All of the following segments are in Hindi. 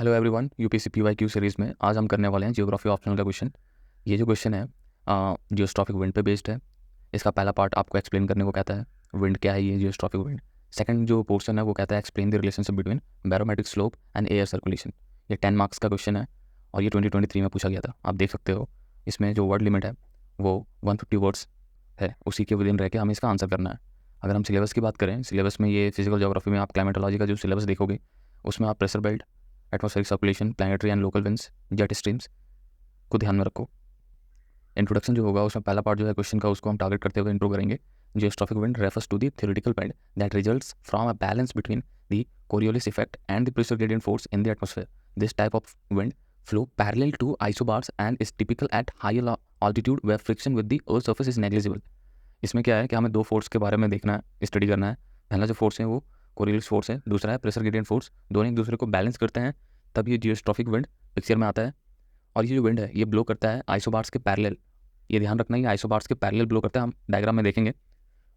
Hello everyone, UPSC PYQ series में आज हम करने वाले हैं जियोग्राफी ऑप्शनल का क्वेश्चन। ये जो क्वेश्चन है जियोस्ट्रॉफिक विंड पे बेस्ड है। इसका पहला पार्ट आपको एक्सप्लेन करने को कहता है विंड क्या है, ये जियोस्ट्रॉफिक विंड। सेकंड जो पोर्शन है वो कहता है explain the relationship between barometric slope and air circulation. ये 10 मार्क्स का क्वेश्चन है और ये 2023 में पूछा गया था। आप देख सकते हो इसमें जो वर्ड लिमिट है वो 150 वर्ड्स है, उसी के विदिन रह के हमें इसका आंसर करना है। अगर हम सिलेबस की बात करें, सिलेबस में ये फिजिकल ज्योग्राफी में आप क्लाइमेटोलॉजी का जो सिलेबस देखोगे उसमें आप pressure belt, atmospheric circulation, planetary and local winds, jet streams को ध्यान में रखो। इंट्रोडक्शन जो होगा उसमें पहला पार्ट जो है क्वेश्चन का उसको हम टारगेट करते हुए इंट्रो करेंगे। Geostrophic wind refers to the theoretical wind that results from a balance between the Coriolis effect and the pressure gradient force in the atmosphere. This type of wind flow parallel to isobars and is typical at higher altitude where friction with the earth surface is negligible. इसमें क्या है कि हमें दो फोर्स के बारे में देखना है, स्टडी करना है। पहला जो फोर्स है वो कोरियोलिस फोर्स है, दूसरा है प्रेशर ग्रेडियंट फोर्स। दोनों एक दूसरे को बैलेंस करते हैं तब ये जियोस्ट्रॉफिक विंड पिक्चर में आता है। और ये जो विंड है ये ब्लो करता है आइसोबार्स के पैरेलल। ये ध्यान रखना, ये आइसोबार्स के पैरेलल ब्लो करता है, हम डायग्राम में देखेंगे।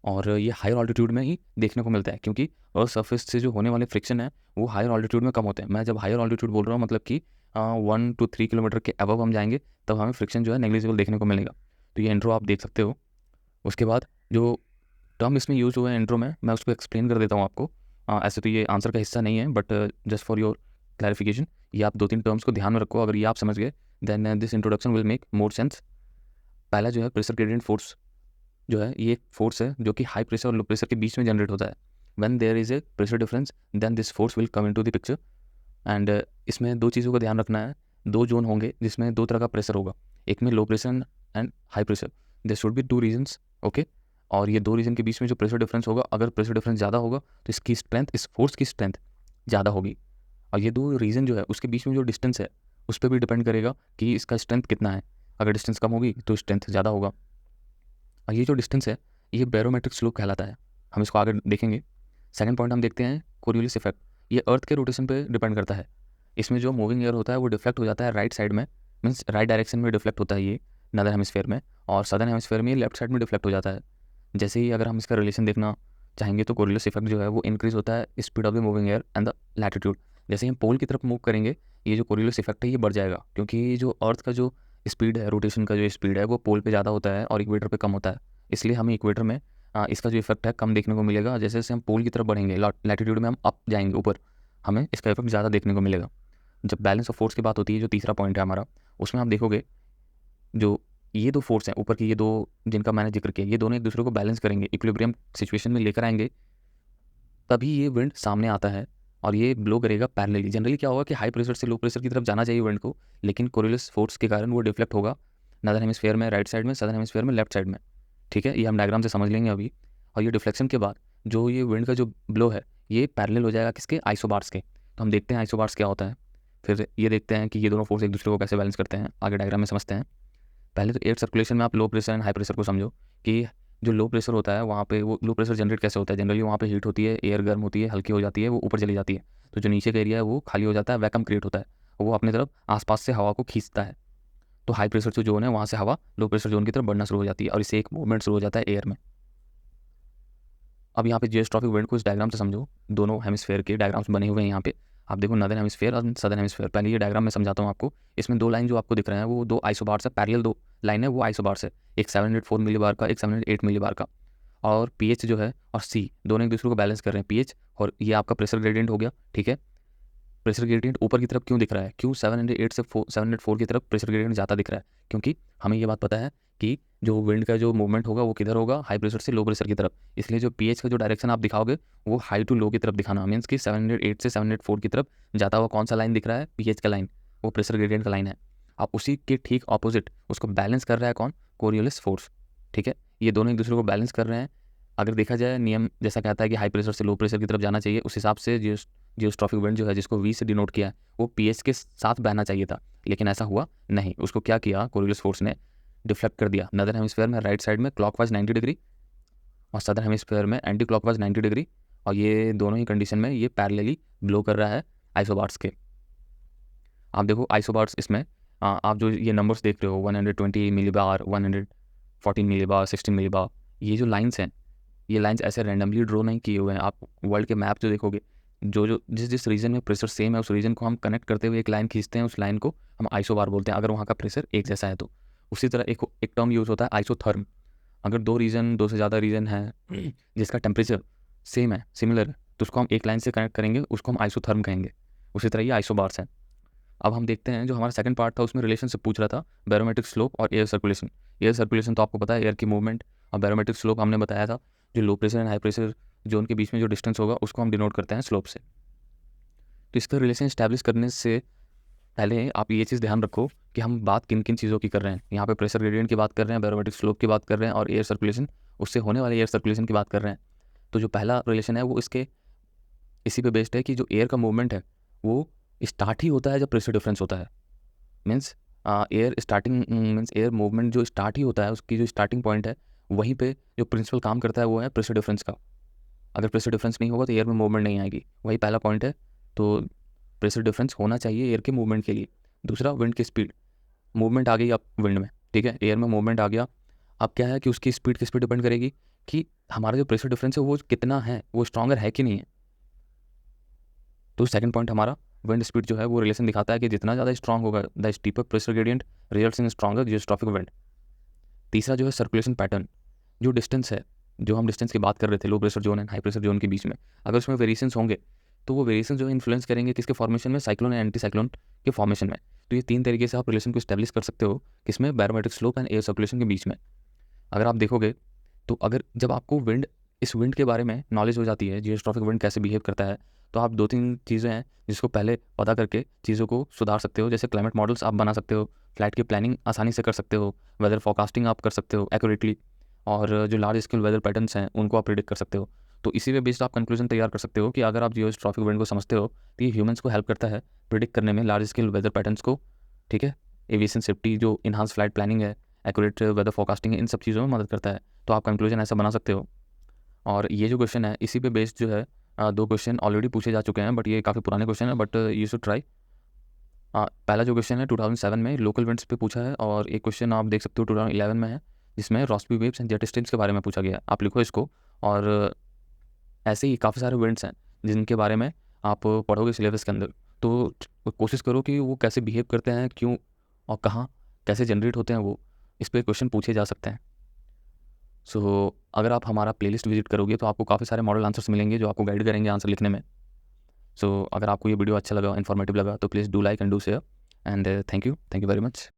और ये हायर ऑल्टीट्यूड में ही देखने को मिलता है क्योंकि अर्थ सर्फेस से जो होने वाले फ्रिक्शन है वो हायर ऑल्टीट्यूड में कम होते हैं। मैं जब हायर ऑल्टीट्यूड बोल रहा हूँ मतलब कि 1 to 3 किलोमीटर के अबव हम जाएंगे तब हमें फ्रिक्शन जो है नेग्लिजिबल देखने को मिलेगा। तो ये इंट्रो आप देख सकते हो। उसके बाद जो टर्म इसमें यूज हुआ है इंट्रो में, मैं उसको एक्सप्लेन कर देता हूँ आपको। ऐसे तो ये आंसर का हिस्सा नहीं है but just for your clarification ये आप 2-3 टर्म्स को ध्यान में रखो। अगर ये आप समझ गए then this introduction will make more sense. पहला जो है प्रेशर ग्रेडियंट फोर्स जो है ये एक फोर्स है जो कि हाई प्रेशर और लो प्रेशर के बीच में जनरेट होता है। When there is a pressure difference then this force will come into the picture. And इसमें दो चीज़ों का ध्यान रखना है। दो जोन होंगे जिसमें दो तरह का प्रेशर होगा, एक में low pressure and high pressure. There should be 2 reasons, okay. और ये 2 रीजन के बीच में जो प्रेशर डिफरेंस होगा, अगर प्रेशर डिफरेंस ज़्यादा होगा तो इसकी स्ट्रेंथ, इस फोर्स की स्ट्रेंथ ज़्यादा होगी। और ये 2 रीजन जो है उसके बीच में जो डिस्टेंस है उस पर भी डिपेंड करेगा कि इसका स्ट्रेंथ कितना है। अगर डिस्टेंस कम होगी तो स्ट्रेंथ ज़्यादा होगा। और ये जो डिस्टेंस है ये बैरोमेट्रिक स्लोप कहलाता है, हम इसको आगे देखेंगे। सेकंड पॉइंट हम देखते हैं कोरियोलिस इफेक्ट। ये अर्थ के रोटेशन पे डिपेंड करता है। इसमें जो मूविंग एयर होता है वो डिफ्लेक्ट हो जाता है राइट साइड में, मीन्स राइट डायरेक्शन में डिफ्लेक्ट होता है ये नदर हेमिस्फेयर में, और सदर्न हेमिस्फेयर में ये लेफ्ट साइड में डिफ्लेक्ट हो जाता है। जैसे ही अगर हम इसका रिलेशन देखना चाहेंगे तो कोरियोलिस इफेक्ट जो है वो इंक्रीज होता है speed of the moving air and the latitude. जैसे ही हम पोल की तरफ मूव करेंगे ये जो कोरियोलिस इफेक्ट है ये बढ़ जाएगा क्योंकि जो अर्थ का जो स्पीड है, रोटेशन का जो स्पीड है वो पोल पे ज़्यादा होता है और इक्वेटर पे कम होता है। इसलिए हमें इक्वेटर में इसका जो इफेक्ट है कम देखने को मिलेगा। जैसे जैसे हम पोल की तरफ बढ़ेंगे, लैटिट्यूड में हम अप जाएंगे ऊपर, हमें इसका इफेक्ट ज़्यादा देखने को मिलेगा। जब बैलेंस ऑफ फोर्स की बात होती है, जो तीसरा पॉइंट है हमारा, उसमें आप देखोगे जो ये दो फोर्स हैं ऊपर की, ये दो जिनका मैंने जिक्र किया, ये दोनों एक दूसरे को बैलेंस करेंगे, इक्विलिब्रियम सिचुएशन में लेकर आएंगे, तभी ये विंड सामने आता है और ये ब्लो करेगा पैरेलली। जनरली क्या होगा कि हाई प्रेशर से लो प्रेशर की तरफ जाना चाहिए विंड को, लेकिन कोरियोलिस फोर्स के कारण वो डिफ्लेक्ट होगा नदर हेमिस्फेयर में राइट साइड में, सदर्न हेमिस्फेयर में लेफ्ट साइड में। ठीक है, ये हम डायग्राम से समझ लेंगे अभी। और ये डिफ्लेक्शन के बाद जो ये विंड का जो ब्लो है ये पैरेलल हो जाएगा किसके, आइसोबार्स के। तो हम देखते हैं आइसोबार्स क्या होता है, फिर ये देखते हैं कि ये दोनों फोर्स एक दूसरे को कैसे बैलेंस करते हैं, आगे डायग्राम में समझते हैं। पहले तो एयर सर्कुलेशन में आप लो प्रेशर एंड हाई प्रेशर को समझो कि जो लो प्रेशर होता है वहाँ पे वो लो प्रेशर जनरेट कैसे होता है। जनरली वहाँ पे हीट होती है, एयर गर्म होती है, हल्की हो जाती है, वो ऊपर चली जाती है, तो जो नीचे का एरिया है वो खाली हो जाता है, वैक्यूम क्रिएट होता है, वो अपनी तरफ आसपास से हवा को खींचता है। तो हाई प्रेशर जो जोन है वहाँ से हवा लो प्रेशर जोन की तरफ बढ़ना शुरू हो जाती है और इससे एक मूवमेंट शुरू हो जाता है एयर में। अब यहाँ पे जियोस्ट्रॉफिक विंड को इस डायग्राम से समझो, दोनों हेमिस्फेयर के डायग्राम्स बने हुए हैं यहाँ पे। आप देखो नदर्न हेमिस्फेयर और सदर्न हेमिस्फेयर। पहले ये डायग्राम में समझाता हूँ आपको। इसमें दो लाइन जो आपको दिख रहे हैं वो दो आइसोबार्स है, पैरेलल दो लाइन है, वो आइसोबार्स है। एक 704 मिलीबार का, एक 708 मिलीबार का। और पीएच जो है और सी दोनों एक दूसरे को बैलेंस कर रहे हैं, पीएच और ये आपका प्रेशर ग्रेडियंट हो गया। ठीक है, प्रेशर ग्रेडियंट ऊपर की तरफ क्यों दिख रहा है, क्यों 708 से 704 की तरफ प्रेशर ग्रेडियंट ज़्यादा दिख रहा है, क्योंकि हमें ये बात पता है कि जो विंड का जो मूवमेंट होगा वो किधर होगा, हाई प्रेशर से लो प्रेशर की तरफ। इसलिए जो पीएच का जो डायरेक्शन आप दिखाओगे वो हाई टू लो की तरफ दिखाना, मीन्स कि 708 से 704 की तरफ जाता हुआ कौन सा लाइन दिख रहा है, पीएच का लाइन, वो प्रेशर ग्रेडियंट का लाइन है। अब उसी के ठीक ऑपोजिट उसको बैलेंस कर रहा है कौन, कोरियोलिस फोर्स। ठीक है, ये दोनों एक दूसरे को बैलेंस कर रहे हैं। अगर देखा जाए नियम जैसा कहता है कि हाई प्रेशर से लो प्रेशर की तरफ जाना चाहिए, उस हिसाब से जियोस्ट्रॉफिक विंड जो है जिसको वी से डिनोट किया है वो पीएच के साथ बहना चाहिए था, लेकिन ऐसा हुआ नहीं। उसको क्या किया कोरियोलिस फोर्स ने, डिफ्लेक्ट कर दिया नदर्न हेमिस्फेयर में राइट साइड में क्लॉकवाइज 90 डिग्री और सदर्न हेमिस्फेयर में एंटी क्लॉकवाइज 90 डिग्री। और ये दोनों ही कंडीशन में ये पैरेलली ब्लो कर रहा है आइसोबार्स के। आप देखो आइसोबार्स इसमें आप जो ये नंबर्स देख रहे हो 120 मिलीबार, 114 मिलीबार, 16 मिलीबार, ये जो लाइन्स हैं ये लाइन्स ऐसे रैंडमली ड्रॉ नहीं किए हुए हैं। आप वर्ल्ड के मैप जो देखोगे जो जो जिस जिस रीजन में प्रेशर सेम है उस रीजन को हम कनेक्ट करते हुए एक लाइन खींचते हैं, उस लाइन को हम आइसोबार बोलते हैं, अगर वहाँ का प्रेशर एक जैसा है तो। उसी तरह एक एक टर्म यूज़ होता है आइसोथर्म। अगर दो से ज़्यादा रीजन है जिसका टेम्परेचर सेम है, सिमिलर है, तो उसको हम एक लाइन से कनेक्ट करेंगे, उसको हम आइसोथर्म कहेंगे। उसी तरह ये आइसोबार्स हैं। अब हम देखते हैं जो हमारा सेकंड पार्ट था उसमें रिलेशनशिप पूछ रहा था, बैरोमेट्रिक स्लोप और एयर सर्कुलेशन। एयर सर्कुलेशन तो आपको पता है एयर की मूवमेंट, और बैरोमेट्रिक स्लोप हमने बताया था जो लो pressure and high pressure zone के बीच में जो डिस्टेंस होगा उसको हम डिनोट करते हैं स्लोप से। तो इसका रिलेशन इस्टेब्लिश करने से पहले आप ये चीज़ ध्यान रखो कि हम बात किन किन चीज़ों की कर रहे हैं। यहाँ पे प्रेशर ग्रेडियंट की बात कर रहे हैं, बैरोमेट्रिक स्लोप की बात कर रहे हैं, और एयर सर्कुलेशन, उससे होने वाले एयर सर्कुलेशन की बात कर रहे हैं। तो जो पहला रिलेशन है वो इसी पे बेस्ड है कि जो एयर का मूवमेंट है वो स्टार्ट ही होता है जब प्रेशर डिफरेंस होता है। Means air starting means air movement जो स्टार्ट ही होता है, उसकी जो स्टार्टिंग पॉइंट है वहीं पे जो प्रिंसिपल काम करता है वो है प्रेशर डिफरेंस का। अगर प्रेशर डिफरेंस नहीं होगा तो एयर में मूवमेंट नहीं आएगी, वही पहला पॉइंट है। तो प्रेशर डिफरेंस होना चाहिए एयर के मूवमेंट के लिए। दूसरा, विंड की स्पीड, मूवमेंट आ गई अब विंड में, ठीक है, एयर में मूवमेंट आ गया। अब क्या है कि उसकी स्पीड किस पे डिपेंड करेगी कि हमारा जो प्रेशर डिफरेंस है वो कितना है, वो स्ट्रॉन्गर है कि नहीं है। तो सेकंड पॉइंट हमारा विंड स्पीड जो है वो रिलेशन दिखाता है कि जितना ज़्यादा स्ट्रॉन्ग होगा the steeper pressure gradient results in stronger geostrophic wind. तीसरा जो है सर्कुलेशन पैटर्न, जो डिस्टेंस है, जो हम डिस्टेंस की बात कर रहे थे low pressure zone and high pressure zone के बीच में, अगर उसमें वेरिएशंस होंगे तो वो वेरिएशन जो है इन्फ्लुएंस करेंगे किसके फॉर्मेशन में, साइक्लोन एंड एंटी साइक्लोन के फॉर्मेशन में। तो ये तीन तरीके से आप रिलेशन को स्टैब्लिश कर सकते हो किसमें, barometric slope and air circulation के बीच में। अगर आप देखोगे तो अगर जब आपको इस विंड के बारे में नॉलेज हो जाती है, जियोस्ट्रॉफिक विंड कैसे बिहेव करता है, तो आप दो तीन चीज़ें हैं जिसको पहले पता करके चीज़ों को सुधार सकते हो। जैसे क्लाइमेट मॉडल्स आप बना सकते हो, फ्लाइट की प्लानिंग आसानी से कर सकते हो, वेदर फोरकास्टिंग आप कर सकते हो एक्यूरेटली, और जो लार्ज स्केल वेदर पैटर्न्स हैं उनको आप प्रिडिक्ट कर सकते हो। तो इसी पे बेस्ड आप कंक्लूजन तैयार कर सकते हो कि अगर आप जियोस्ट्रॉफिक विंड को समझते हो तो ये ह्यूमंस को हेल्प करता है प्रिडिक्ट करने में लार्ज स्केल वेदर पैटर्न्स को, ठीक है। एविएशन सेफ्टी, जो इनहांस फ्लाइट प्लानिंग है, एक्यूरेट वेदर फोरकास्टिंग है, इन सब चीज़ों में मदद करता है। तो आप कंक्लूजन ऐसा बना सकते हो। और ये जो क्वेश्चन है इसी पे बेस्ड जो है दो क्वेश्चन ऑलरेडी पूछे जा चुके हैं, बट ये काफ़ी पुराने क्वेश्चन है, बट यू शुड ट्राई। पहला जो क्वेश्चन है 2007 में लोकल विंड्स पे पूछा है, और एक क्वेश्चन आप देख सकते हो 2011 में है जिसमें Rossby waves and jet streams के बारे में पूछा गया है। आप लिखो इसको। और ऐसे ही काफ़ी सारे विंड्स हैं जिनके बारे में आप पढ़ोगे सिलेबस के अंदर, तो कोशिश करो कि वो कैसे बिहेव करते हैं, क्यों और कहाँ कैसे जनरेट होते हैं, वो इस पर क्वेश्चन पूछे जा सकते हैं। सो अगर आप हमारा प्लेलिस्ट विजिट करोगे तो आपको काफ़ी सारे मॉडल आंसर्स मिलेंगे जो आपको गाइड करेंगे आंसर लिखने में। सो अगर आपको ये वीडियो अच्छा लगा, इन्फॉर्मेटिव लगा, तो please do like and do share, and thank you very much.